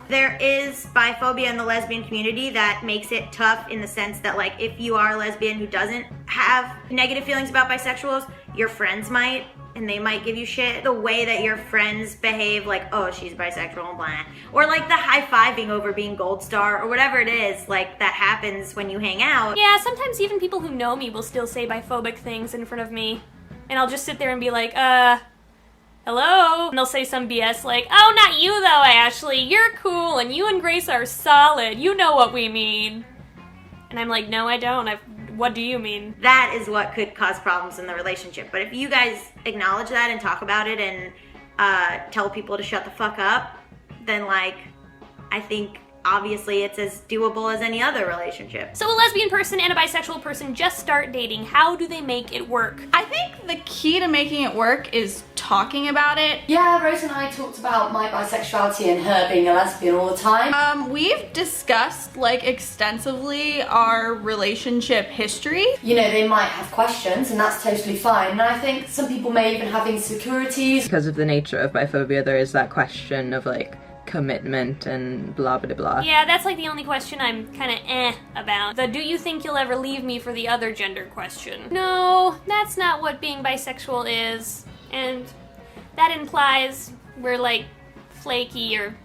There is biphobia in the lesbian community that makes it tough in the sense that, like, if you are a lesbian who doesn't have negative feelings about bisexuals, your friends might, and they might give you shit. The way that your friends behave, like, oh, she's bisexual and blah. Or like the high-fiving over being gold star or whatever it is, like, that happens when you hang out. Yeah, sometimes even people who know me will still say biphobic things in front of me. And I'll just sit there and be like, hello? And they'll say some BS like, oh, not you though, Ashley. You're cool and you and Grace are solid. You know what we mean. And I'm like, no, I don't. What do you mean? That is what could cause problems in the relationship. But if you guys acknowledge that and talk about it and tell people to shut the fuck up, then, like, I think obviously it's as doable as any other relationship. So a lesbian person and a bisexual person just start dating. How do they make it work? I think the key to making it work is talking about it. Yeah, Rose and I talked about my bisexuality and her being a lesbian all the time. We've discussed, like, extensively our relationship history. You know, they might have questions, and that's totally fine. And I think some people may even have insecurities. Because of the nature of biphobia, there is that question of, like, commitment and blah blah blah. Yeah, that's like the only question I'm kinda about. The do you think you'll ever leave me for the other gender question. No, that's not what being bisexual is. And that implies we're like flaky or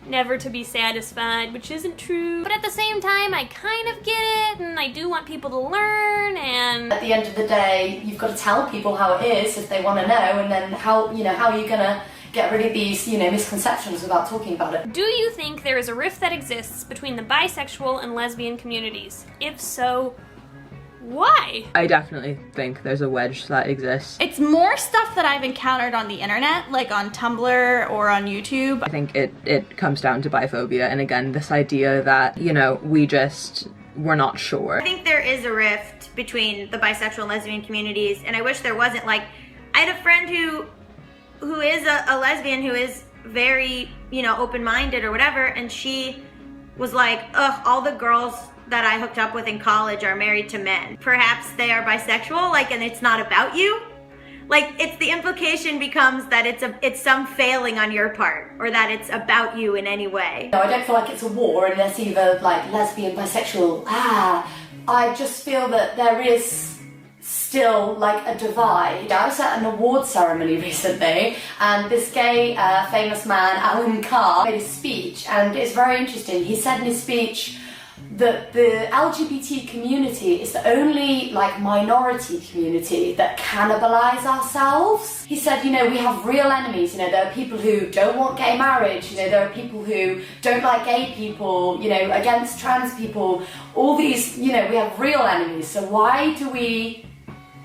never to be satisfied, which isn't true. But at the same time, I kind of get it, and I do want people to learn, and at the end of the day, you've got to tell people how it is if they want to know, and then how are you gonna get rid of these, misconceptions without talking about it. Do you think there is a rift that exists between the bisexual and lesbian communities? If so, why? I definitely think there's a wedge that exists. It's more stuff that I've encountered on the internet, like on Tumblr or on YouTube. I think it comes down to biphobia, and again, this idea that, we're not sure. I think there is a rift between the bisexual and lesbian communities, and I wish there wasn't. Like, I had a friend who is a lesbian who is very, open-minded or whatever, and she was like, ugh, all the girls that I hooked up with in college are married to men. Perhaps they are bisexual, and it's not about you. It's the implication becomes that it's some failing on your part, or that it's about you in any way. No, I don't feel like it's a war and there's either lesbian, bisexual. I just feel that there is still a divide. I was at an award ceremony recently, and this gay famous man, Alan Carr, made a speech, and it's very interesting. He said in his speech that the LGBT community is the only minority community that cannibalize ourselves. He said, we have real enemies. There are people who don't want gay marriage. There are people who don't like gay people. Against trans people. All these. We have real enemies. So why do we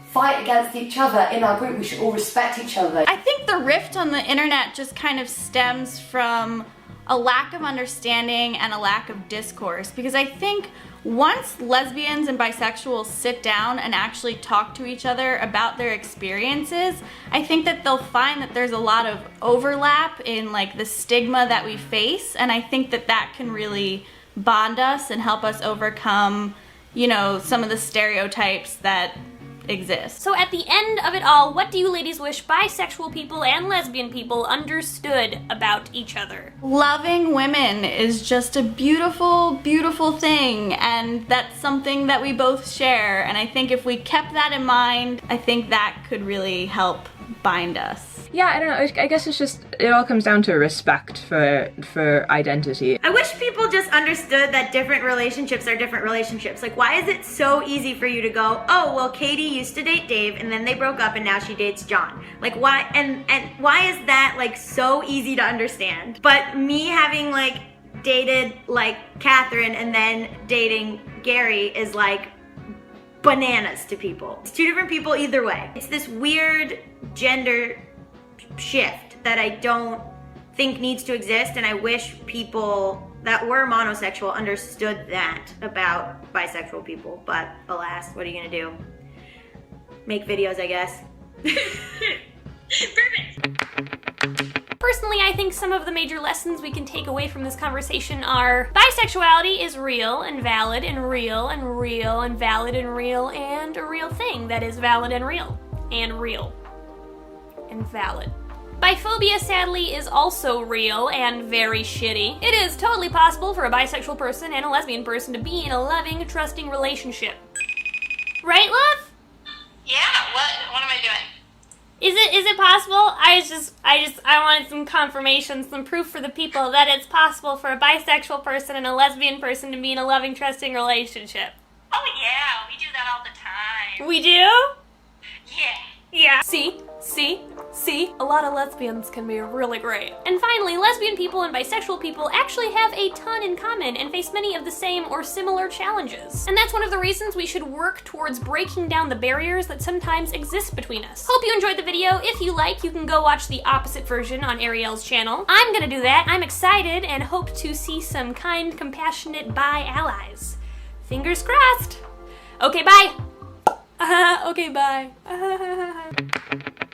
fight against each other in our group? We should all respect each other. I think the rift on the internet just kind of stems from a lack of understanding and a lack of discourse, because I think once lesbians and bisexuals sit down and actually talk to each other about their experiences, I think that they'll find that there's a lot of overlap in the stigma that we face, and I think that can really bond us and help us overcome, some of the stereotypes that exist. So at the end of it all, what do you ladies wish bisexual people and lesbian people understood about each other? Loving women is just a beautiful, beautiful thing, and that's something that we both share, and I think if we kept that in mind, I think that could really help bind us. Yeah, I don't know, I guess it all comes down to respect for identity. I wish people just understood that different relationships are different relationships. Why is it so easy for you to go, oh, well, Katie used to date Dave, and then they broke up, and now she dates John? Why, and why is that, so easy to understand? But me having, dated, Catherine, and then dating Gary is, bananas to people. It's two different people either way. It's this weird gender shift that I don't think needs to exist, and I wish people that were monosexual understood that about bisexual people, but alas, what are you gonna do? Make videos, I guess. Perfect! Personally, I think some of the major lessons we can take away from this conversation are bisexuality is real and valid and real and real and valid and real and a real thing that is valid and real and real and valid. Biphobia, sadly, is also real and very shitty. It is totally possible for a bisexual person and a lesbian person to be in a loving, trusting relationship. Right, love? Yeah, what am I doing? Is it possible? I wanted some confirmation, some proof for the people that it's possible for a bisexual person and a lesbian person to be in a loving, trusting relationship. Oh yeah, we do that all the time. We do? Yeah. Yeah. See? A lot of lesbians can be really great. And finally, lesbian people and bisexual people actually have a ton in common and face many of the same or similar challenges. And that's one of the reasons we should work towards breaking down the barriers that sometimes exist between us. Hope you enjoyed the video. If you like, you can go watch the opposite version on Ariel's channel. I'm gonna do that. I'm excited and hope to see some kind, compassionate bi allies. Fingers crossed. Okay, bye. Okay, bye.